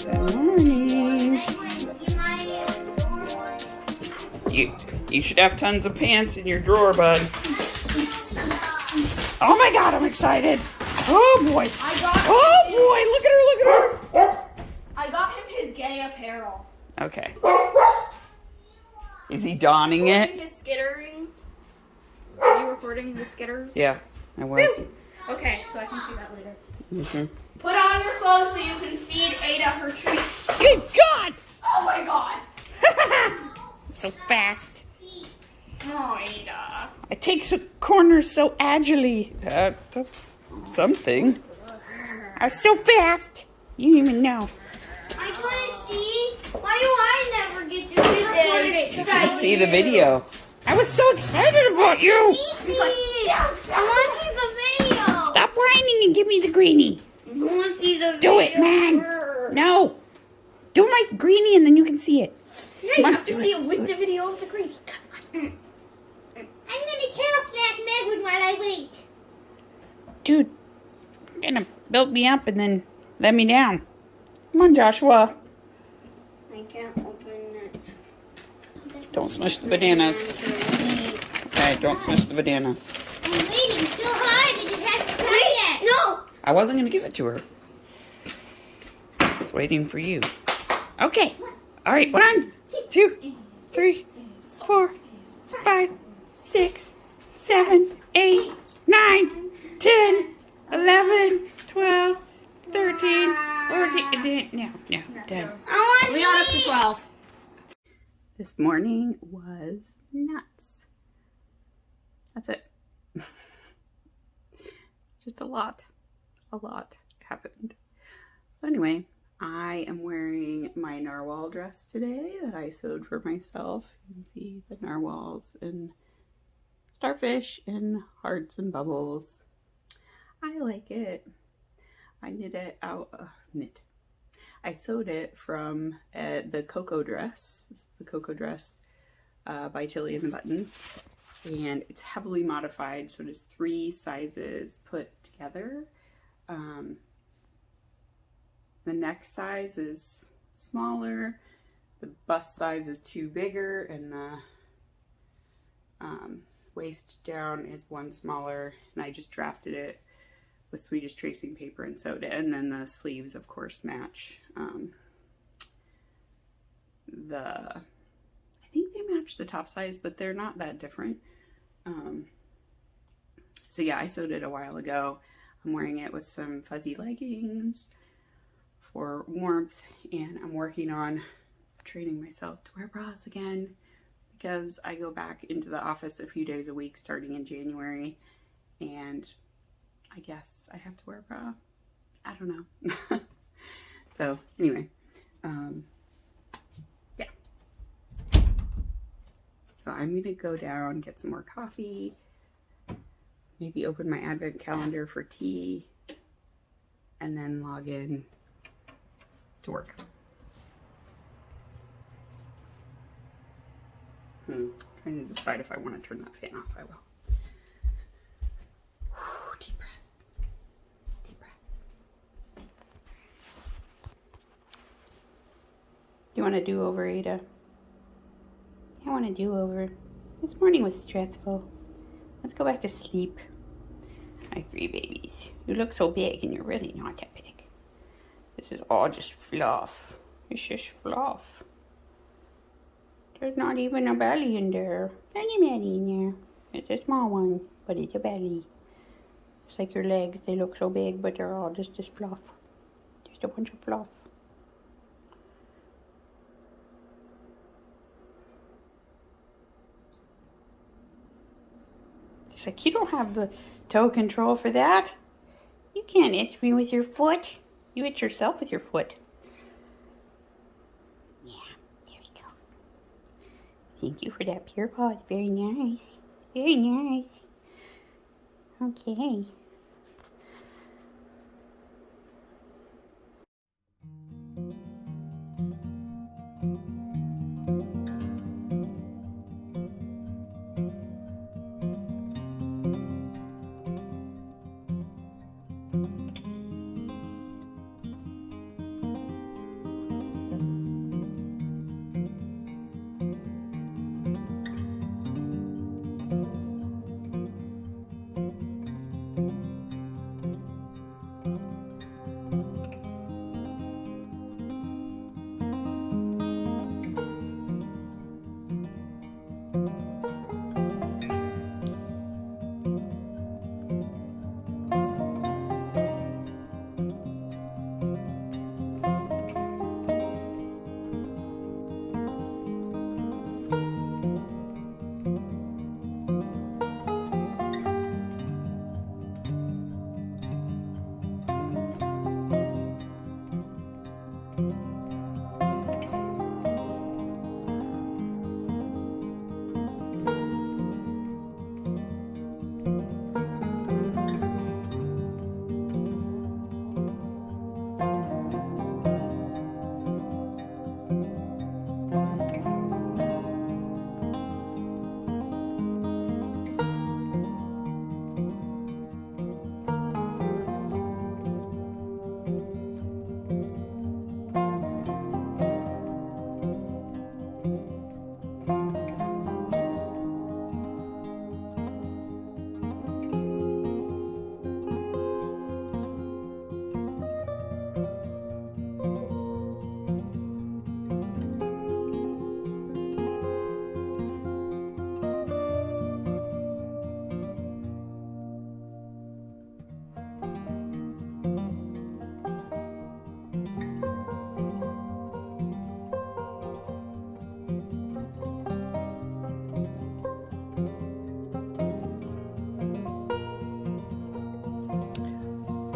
Good morning. You should have tons of pants in your drawer, bud. Oh my God, I'm excited. Oh boy. Oh boy, look at her. I got him his gay apparel. Okay. Is he donning it? His skittering. Are you recording the skitters? Yeah, I was. Okay, so I can see that later. Mm-hmm. Put on your clothes so you can feed Ada her treat. Good God! Oh my God! So fast. Oh, Ada. I take the corners so agilely. That's something. I'm so fast. You didn't even know. I couldn't see. Why do I never get to do this? You can see the video. I was so excited about you. He's like, yes, I want to see the video. Stop whining and give me the greenie. I want to see the video. Do it, man. First. No. Do my greenie and then you can see it. Yeah, you have to see it with the video of the green. I'm going to tell Snack Megwood while I wait. Dude, you're gonna build me up and then let me down. Come on, Joshua. I can't open it. Don't smush the bananas. Okay, don't smush the bananas. I'm waiting so hard and it hasn't come yet. No. I wasn't gonna give it to her. I was waiting for you. Okay. All right. 1, 2, 3, 4, 5, 6, 7, 8, 9, 10, 11, 12, 13, 14. No, 10. We got up to 12. This morning was nuts. That's it. Just a lot happened. So anyway, I am wearing my narwhal dress today that I sewed for myself. You can see the narwhals and starfish and hearts and bubbles. I like it. I knit it out, I sewed it from the Cocoa Dress. This is the Cocoa Dress by Tilly and the Buttons. And it's heavily modified, so it is 3 sizes put together. The neck size is smaller, the bust size is 2 bigger, and the waist down is 1 smaller. And I just drafted it with Swedish tracing paper and sewed it, and then the sleeves of course match. I think they match the top size, but they're not that different. So yeah, I sewed it a while ago. I'm wearing it with some fuzzy leggings for warmth, and I'm working on training myself to wear bras again because I go back into the office a few days a week starting in January, and I guess I have to wear a bra. I don't know. So anyway, yeah. So I'm going to go down, get some more coffee, maybe open my advent calendar for tea, and then log in to work. Trying to decide if I want to turn that fan off. I will. Deep breath. Deep breath. You want to do over, Ada? I want to do over. This morning was stressful. Let's go back to sleep. I agree, babies. You look so big and you're really not that big. This is all just fluff. It's just fluff. There's not even a belly in there. There's a belly in there. It's a small one, but it's a belly. It's like your legs. They look so big, but they're all just this fluff. Just a bunch of fluff. She's like, you don't have the toe control for that. You can't itch me with your foot. You itch yourself with your foot. Yeah, there we go. Thank you for that pure paw. It's very nice. Very nice. Okay.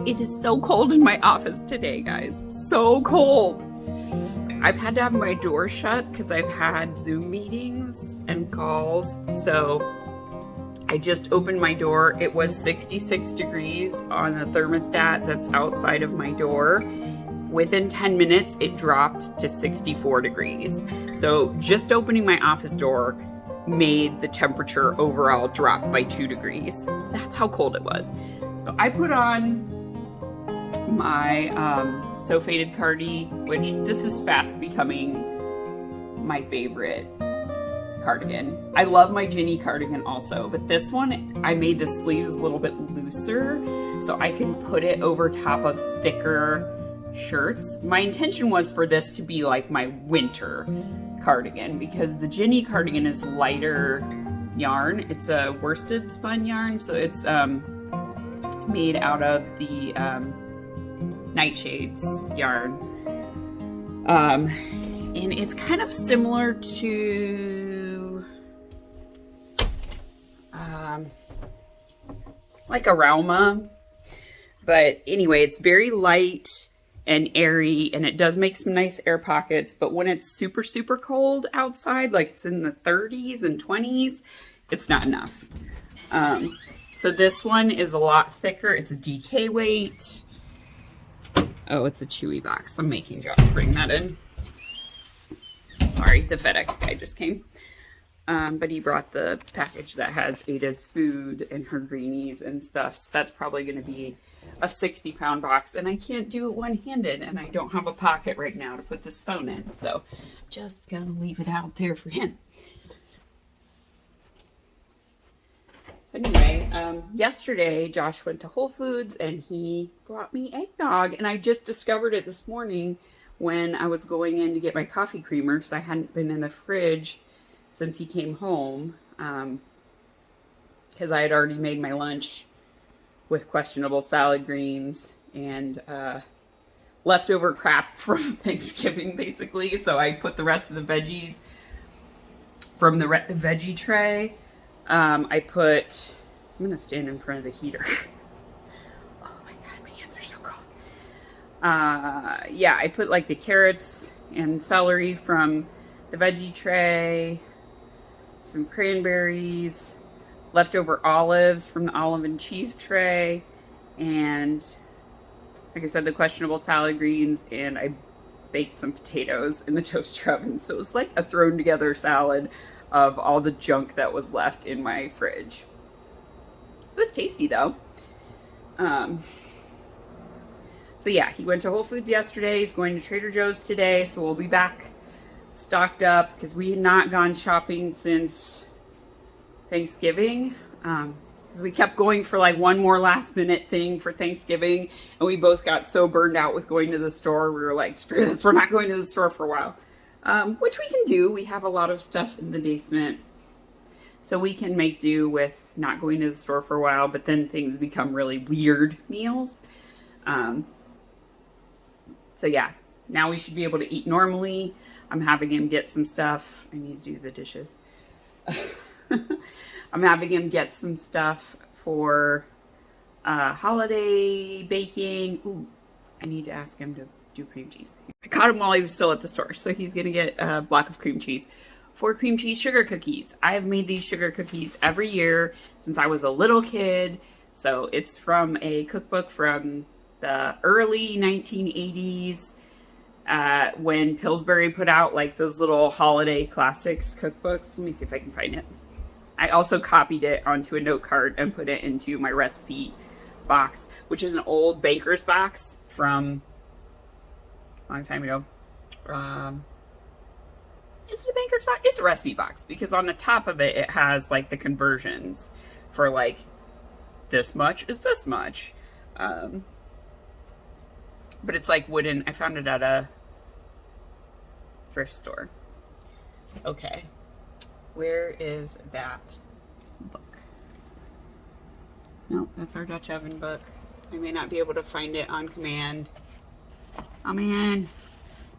It is so cold in my office today, guys. So cold. I've had to have my door shut because I've had Zoom meetings and calls. So I just opened my door. It was 66 degrees on the thermostat that's outside of my door. Within 10 minutes, it dropped to 64 degrees. So just opening my office door made the temperature overall drop by 2 degrees. That's how cold it was. So I put on my So Faded Cardi, which this is fast becoming my favorite cardigan. I love my Ginny cardigan also, but this one, I made the sleeves a little bit looser so I can put it over top of thicker shirts. My intention was for this to be like my winter cardigan because the Ginny cardigan is lighter yarn. It's a worsted spun yarn, so it's made out of the Nightshades yarn. And it's kind of similar to like a Rauma, but anyway, it's very light and airy, and it does make some nice air pockets, but when it's super, super cold outside, like it's in the 30s and 20s, it's not enough. So this one is a lot thicker. It's a DK weight. Oh, it's a Chewy box. I'm making Josh bring that in. Sorry, the FedEx guy just came. But he brought the package that has Ada's food and her greenies and stuff. So that's probably going to be a 60-pound box. And I can't do it one-handed. And I don't have a pocket right now to put this phone in. So I'm just going to leave it out there for him. So anyway, yesterday Josh went to Whole Foods and he brought me eggnog. And I just discovered it this morning when I was going in to get my coffee creamer because I hadn't been in the fridge since he came home, because I had already made my lunch with questionable salad greens and leftover crap from Thanksgiving, basically. So I put the rest of the veggies from the veggie tray. I'm going to stand in front of the heater. Oh my God, my hands are so cold. Yeah, I put like the carrots and celery from the veggie tray, some cranberries, leftover olives from the olive and cheese tray, and like I said, the questionable salad greens, and I baked some potatoes in the toaster oven. So it was like a thrown together salad of all the junk that was left in my fridge. It was tasty though. So yeah, he went to Whole Foods yesterday. He's going to Trader Joe's today. So we'll be back stocked up because we had not gone shopping since Thanksgiving. Because we kept going for like one more last minute thing for Thanksgiving. And we both got so burned out with going to the store. We were like, screw this, we're not going to the store for a while. Which we can do. We have a lot of stuff in the basement. So we can make do with not going to the store for a while. But then things become really weird meals. So yeah, now we should be able to eat normally. I'm having him get some stuff. I need to do the dishes. I'm having him get some stuff for holiday baking. Ooh, I need to ask him to do cream cheese. I caught him while he was still at the store, so he's gonna get a block of cream cheese. 4 cream cheese sugar cookies. I have made these sugar cookies every year since I was a little kid. So it's from a cookbook from the early 1980s. When Pillsbury put out like those little holiday classics cookbooks. Let me see if I can find it. I also copied it onto a note card and put it into my recipe box, which is an old baker's box from a long time ago. Is it a baker's box? It's a recipe box because on the top of it, it has like the conversions for like this much is this much. But it's like wooden. I found it at a thrift store. Okay. Where is that book? Nope, that's our Dutch oven book. I may not be able to find it on command. Oh man.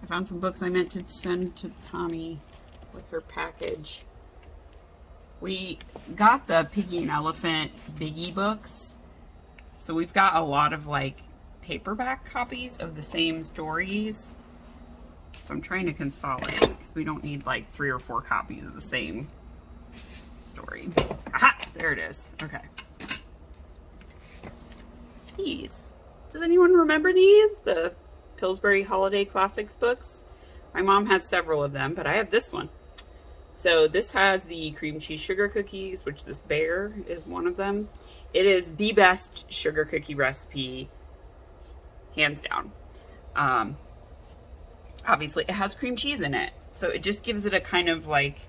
I found some books I meant to send to Tommy with her package. We got the Piggy and Elephant Biggie books. So we've got a lot of like paperback copies of the same stories. So I'm trying to consolidate because we don't need like 3 or 4 copies of the same story. Aha! There it is. Okay. These. Does anyone remember these? The Pillsbury Holiday Classics books? My mom has several of them, but I have this one. So this has the cream cheese sugar cookies, which this bear is one of them. It is the best sugar cookie recipe, hands down. Obviously it has cream cheese in it, so it just gives it a kind of like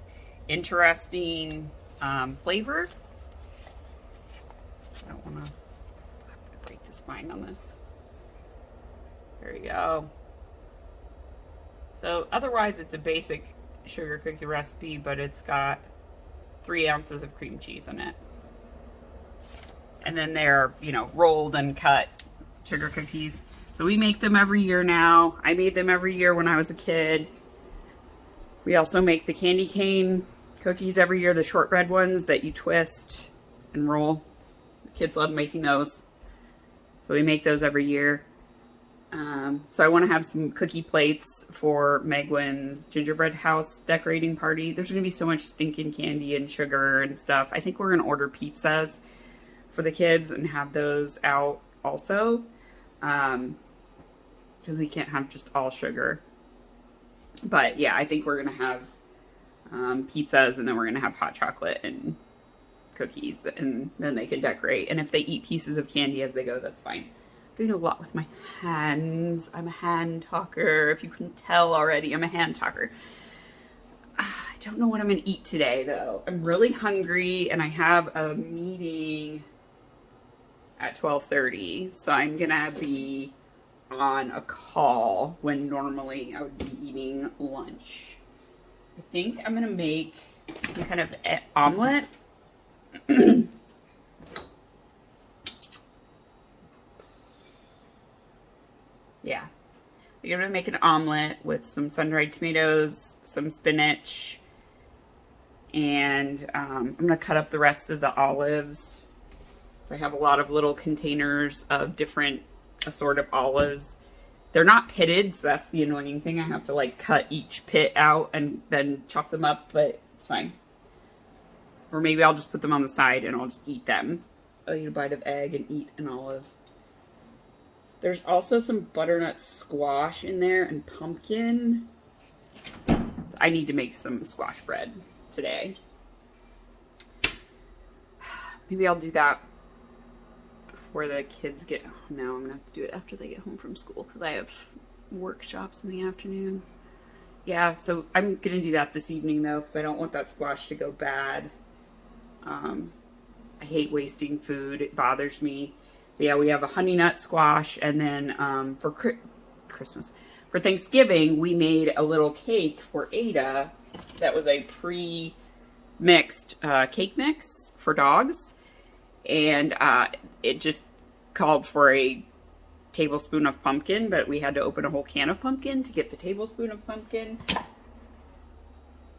interesting flavor. I don't want to break the spine on this. There we go. So otherwise it's a basic sugar cookie recipe, but it's got 3 ounces of cream cheese in it. And then they're, you know, rolled and cut sugar cookies. So we make them every year now. I made them every year when I was a kid. We also make the candy cane cookies every year, the shortbread ones that you twist and roll. The kids love making those. So we make those every year. So I want to have some cookie plates for Megwin's gingerbread house decorating party. There's going to be so much stinking candy and sugar and stuff. I think we're going to order pizzas for the kids and have those out also. Because we can't have just all sugar. But yeah, I think we're going to have pizzas, and then we're going to have hot chocolate and cookies, and then they can decorate. And if they eat pieces of candy as they go, that's fine. Doing a lot with my hands. I'm a hand talker. If you couldn't tell already, I'm a hand talker. I don't know what I'm gonna eat today though. I'm really hungry and I have a meeting at 12:30, so I'm gonna be on a call when normally I would be eating lunch. I think I'm gonna make some kind of omelet. Yeah, I'm gonna make an omelet with some sun-dried tomatoes, some spinach, and I'm gonna cut up the rest of the olives. So I have a lot of little containers of different assorted olives. They're not pitted, so that's the annoying thing. I have to like cut each pit out and then chop them up, but it's fine. Or maybe I'll just put them on the side and I'll just eat them. I'll eat a bite of egg and eat an olive. There's also some butternut squash in there and pumpkin. I need to make some squash bread today. Maybe I'll do that before the kids get home. No, I'm gonna have to do it after they get home from school because I have workshops in the afternoon. Yeah, so I'm gonna do that this evening though because I don't want that squash to go bad. I hate wasting food. It bothers me. So yeah, we have a honey nut squash, and then for Christmas, for Thanksgiving, we made a little cake for Ada that was a pre-mixed cake mix for dogs, and it just called for a tablespoon of pumpkin, but we had to open a whole can of pumpkin to get the tablespoon of pumpkin.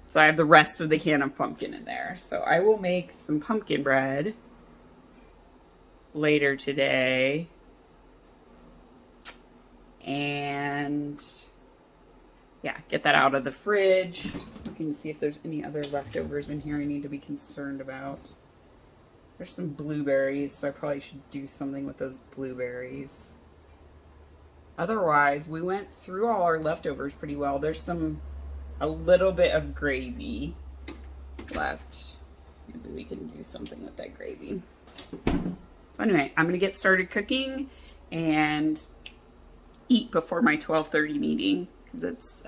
So I have the rest of the can of pumpkin in there. So I will make some pumpkin bread later today. And yeah, get that out of the fridge. Looking to see if there's any other leftovers in here I need to be concerned about. There's some blueberries, so I probably should do something with those blueberries. Otherwise, we went through all our leftovers pretty well. There's a little bit of gravy left. Maybe we can do something with that gravy. So anyway, I'm going to get started cooking and eat before my 12:30 meeting because it's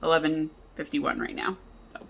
11:51 right now. So.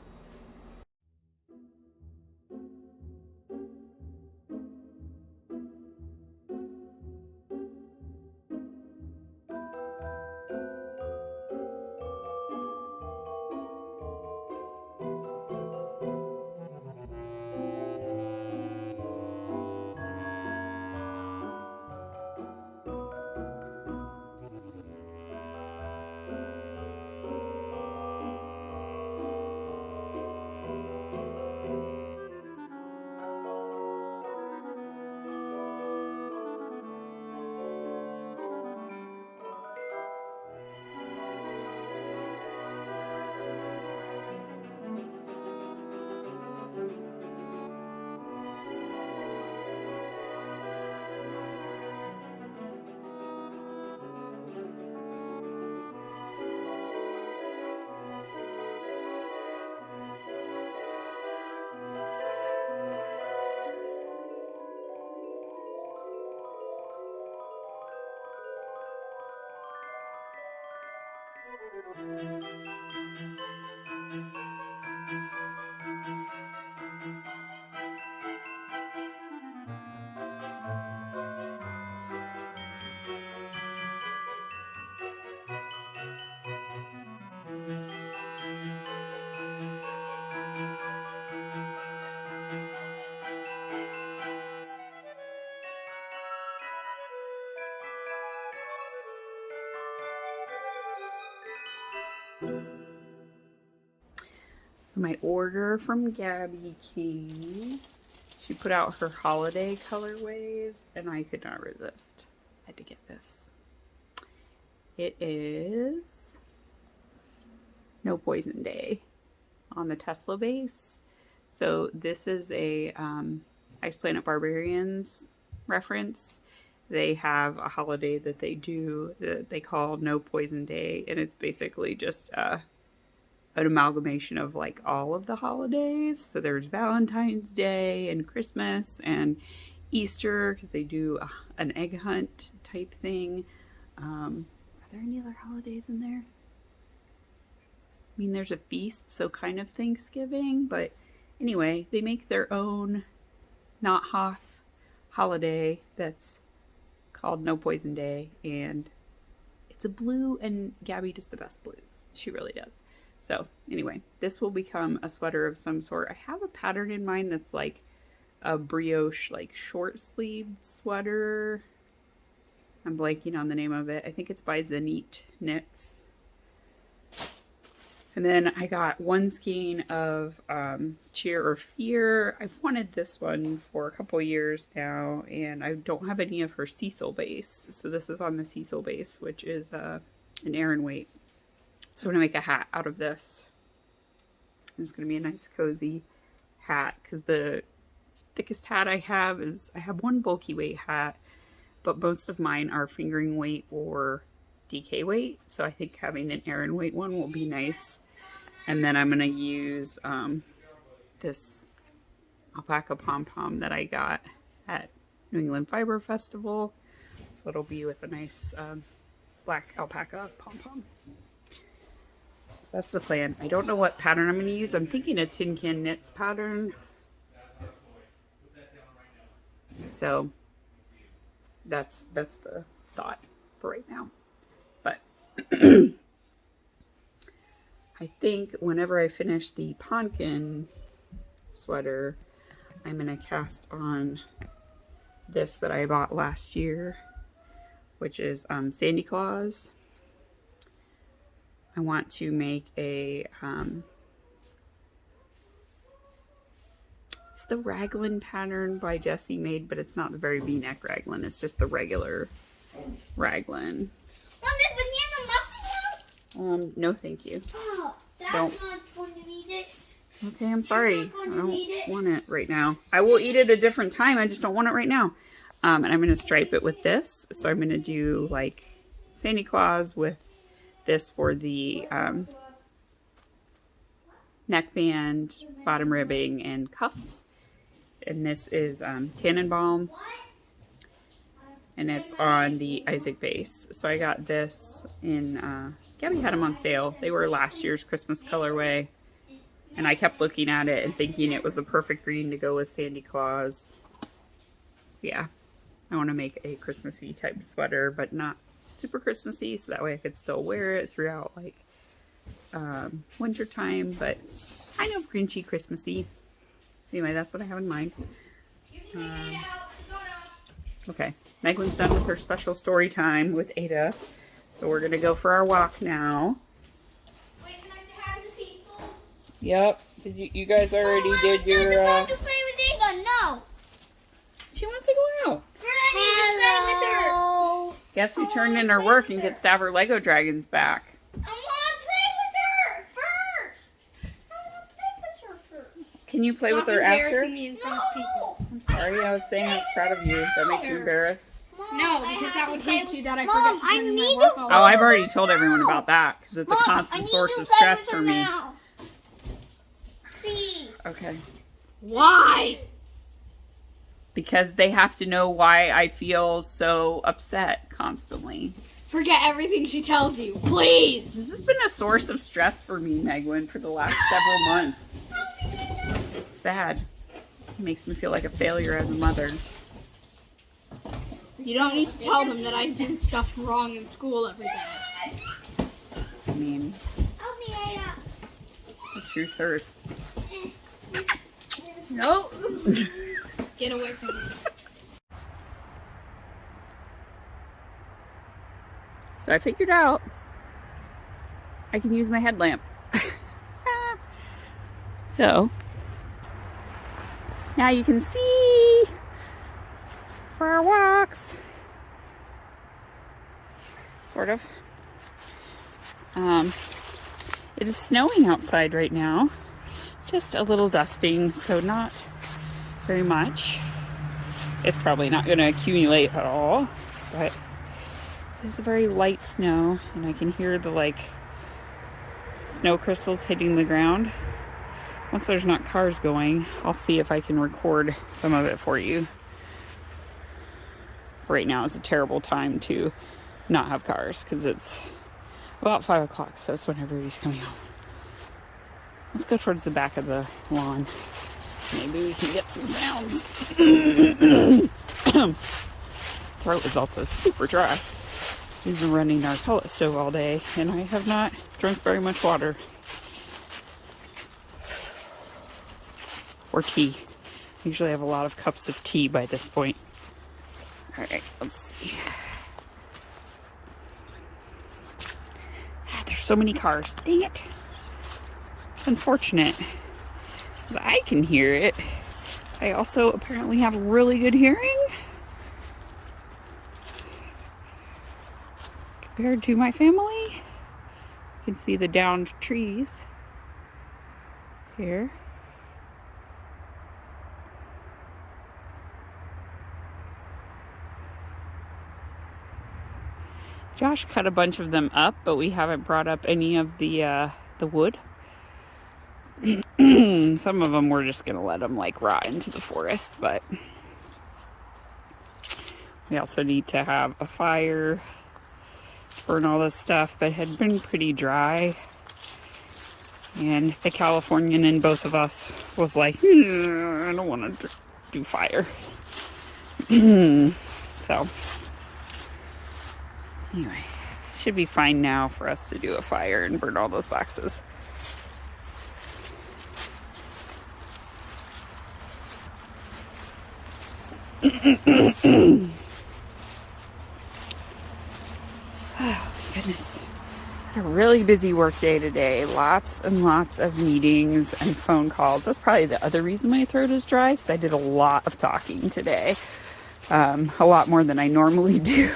My order from Gabby came. She put out her holiday colorways, and I could not resist. I had to get this. It is No Poison Day on the Tesla base. So this is a Ice Planet Barbarians reference. They have a holiday that they do that they call No Poison Day, and it's basically just an amalgamation of like all of the holidays. So there's Valentine's Day and Christmas and Easter, because they do an egg hunt type thing. Are there any other holidays in there? I mean, there's a feast, so kind of Thanksgiving, but anyway, they make their own not Hoth holiday that's called No Poison Day, and it's a blue, and Gabby does the best blues. She really does. So anyway, this will become a sweater of some sort. I have a pattern in mind that's like a brioche, like short sleeved sweater. I'm blanking on the name of it. I think it's by Zenit Knits. And then I got one skein of Cheer or Fear. I've wanted this one for a couple years now, and I don't have any of her Cecil base. So this is on the Cecil base, which is an Aran weight. So I'm going to make a hat out of this. And it's going to be a nice cozy hat, because the thickest hat I have is, I have one bulky weight hat, but most of mine are fingering weight or DK weight. So I think having an Aran weight one will be nice. And then I'm going to use this alpaca pom-pom that I got at New England Fiber Festival. So it'll be with a nice black alpaca pom-pom. So that's the plan. I don't know what pattern I'm going to use. I'm thinking a Tin Can Knits pattern. So that's the thought for right now. But I think whenever I finish the pumpkin sweater, I'm going to cast on this that I bought last year, which is Sandy Claus. I want to make a, it's the raglan pattern by Jessie Made, but it's not the very V-neck raglan. It's just the regular raglan. Mom, is banana muffin out? No thank you. Oh, Dad's Don't. not going to eat it. Okay, I'm sorry. I'm not I going to eat it. don't want it right now. I will eat it a different time. I just don't want it right now. And I'm going to stripe it with this. So I'm going to do like Santa Claus with this for the neckband, bottom ribbing, and cuffs. And this is Tannenbaum. And it's on the Isaac base. So I got this in, Gabby had them on sale. They were last year's Christmas colorway. And I kept looking at it and thinking it was the perfect green to go with Sandy Claus. So yeah, I want to make a Christmassy type sweater, but not super Christmassy, so that way I could still wear it throughout like winter time, but I know Grinchy Christmassy. Anyway, that's what I have in mind. Okay, Meglin's done with her special story time with Ada, so we're gonna go for our walk now. Wait, can I say hi to the Peetzels? Yep. Did you guys already did your? I to play with Ava. No. She wants to go out. Hello. Guess who turned in her work and gets to have her Lego dragons back? I want to play with her first. I want to play with her first. Can you play Stop with her after? embarrassing me in front of people. I'm sorry, I was saying I was proud of you. That makes you embarrassed. Mom, No, I because have that to would play hate with- you that I Mom, forget to I turn in my need work to all Oh, the I've time. already told everyone about that because it's a Mom, constant I need source to of play stress with for her me. now. Please. Okay. Why? Because they have to know why I feel so upset constantly. Forget everything she tells you, please. This has been a source of stress for me, Megwin, for the last several months. It's sad. It makes me feel like a failure as a mother. You don't need to tell them that I do stuff wrong in school every day. I mean, the truth hurts. Nope. Get away from me. So I figured out I can use my headlamp. So now you can see for our walks. Sort of. It is snowing outside right now. Just a little dusting, so not very much. It's probably not going to accumulate at all, but it's a very light snow, and I can hear the like snow crystals hitting the ground. Once there's not cars going, I'll see if I can record some of it for you. Right now is a terrible time to not have cars because it's about 5 o'clock, so it's when everybody's coming home. Let's go towards the back of the lawn. Maybe we can get some sounds. Throat is also super dry. We've been running our pellet stove all day, and I have not drunk very much water. Or tea. Usually I have a lot of cups of tea by this point. Alright, let's see. There's so many cars. Dang it. It's unfortunate. Because I can hear it. I also apparently have really good hearing. Compared to my family. You can see the downed trees here. Josh cut a bunch of them up, but we haven't brought up any of the wood. Some of them we're just gonna let them like rot into the forest, but we also need to have a fire, burn all this stuff that had been pretty dry. And the Californian in both of us was like, I don't want to do fire. So anyway, should be fine now for us to do a fire and burn all those boxes. Oh, goodness. Had a really busy work day today. Lots and lots of meetings and phone calls. That's probably the other reason my throat is dry, because I did a lot of talking today. A lot more than I normally do.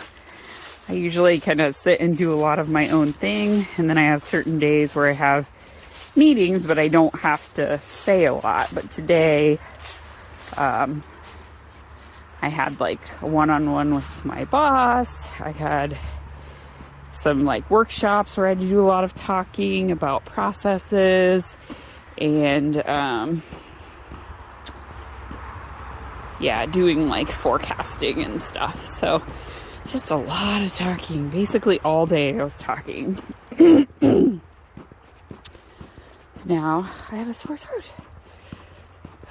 I usually kind of sit and do a lot of my own thing, and then I have certain days where I have meetings, but I don't have to say a lot. But today, I had like a one-on-one with my boss. I had some like workshops where I had to do a lot of talking about processes and doing like forecasting and stuff. So just a lot of talking. Basically all day I was talking. So now I have a sore throat.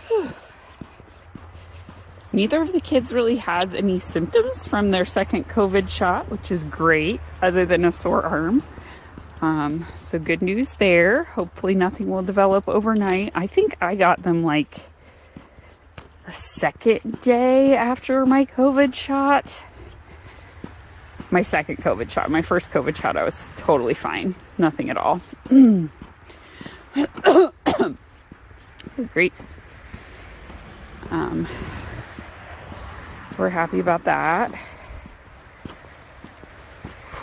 Whew. Neither of the kids really has any symptoms from their second COVID shot, which is great, other than a sore arm. So good news there. Hopefully nothing will develop overnight. I think I got them like the second day after my COVID shot. My second COVID shot. My first COVID shot, I was totally fine. Nothing at all. Great. So we're happy about that.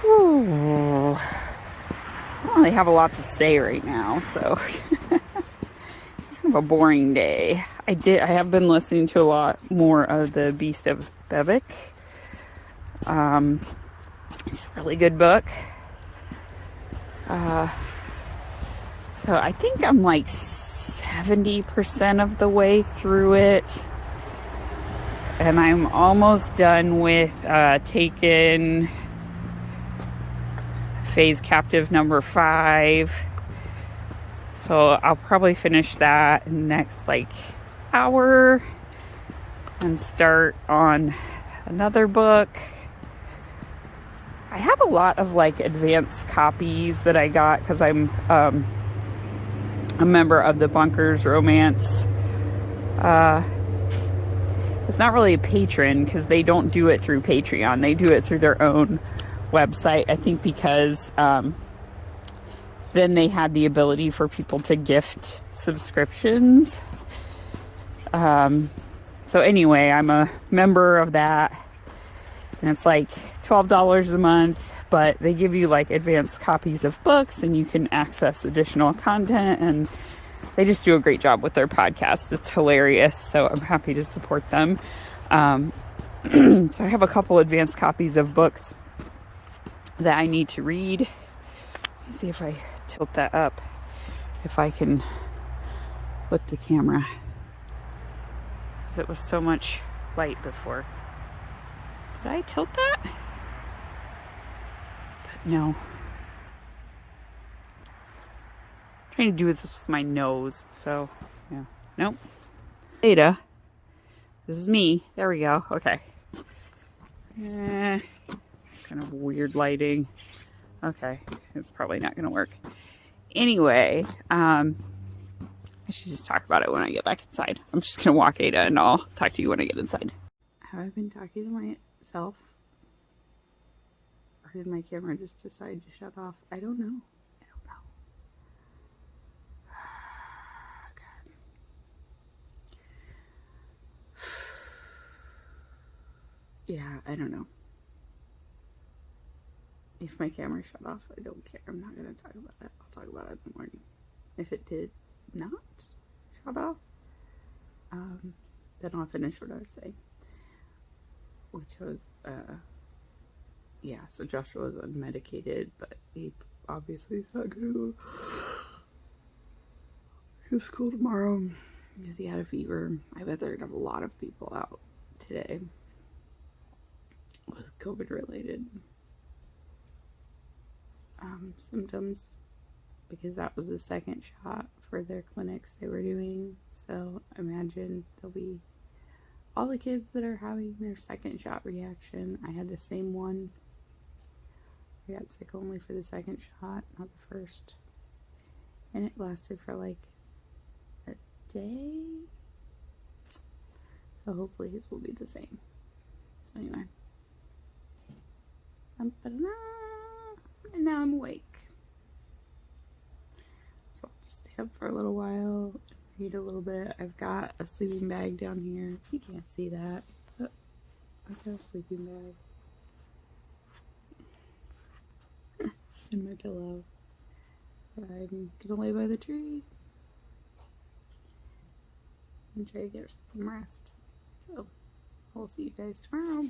Whew. I don't really have a lot to say right now, so kind of a boring day. I have been listening to a lot more of The Beast of Bevek. It's a really good book. So I think I'm like 70% of the way through it. And I'm almost done with taking Phase Captive number 5. So I'll probably finish that in the next like hour and start on another book. I have a lot of like advanced copies that I got because I'm a member of the Bunkers Romance. It's not really a patron because they don't do it through Patreon. They do it through their own website. I think because then they had the ability for people to gift subscriptions. So anyway, I'm a member of that. And it's like $12 a month, but they give you like advanced copies of books and you can access additional content, and they just do a great job with their podcast. It's hilarious. So I'm happy to support them. So I have a couple advanced copies of books that I need to read. Let's see if I tilt that up, if I can flip the camera, because it was so much light before. Did I tilt that? But no. I'm trying to do this with my nose, so yeah. Nope. Beta. This is me. There we go. Okay. It's kind of weird lighting. Okay. It's probably not going to work. Anyway, I should just talk about it when I get back inside. I'm just going to walk Ada and I'll talk to you when I get inside. Have I been talking to myself? Or did my camera just decide to shut off? I don't know. God. Yeah, I don't know. If my camera shut off, I don't care. I'm not going to talk about it. I'll talk about it in the morning. If it did not shut off, then I'll finish what I was saying. Which was, yeah, so Joshua was unmedicated, but he obviously is not going to go to school tomorrow because he had a fever. I bet they're going to have a lot of people out today with COVID related symptoms, because that was the second shot for their clinics they were doing. So imagine there'll be all the kids that are having their second shot reaction. I had the same one. I got sick only for the second shot, not the first. And it lasted for like a day. So hopefully his will be the same. So anyway. And now I'm awake. So I'll just stay up for a little while, read a little bit. I've got a sleeping bag down here. You can't see that, but I've got a sleeping bag and my pillow. I'm gonna lay by the tree and try to get some rest. So I'll see you guys tomorrow.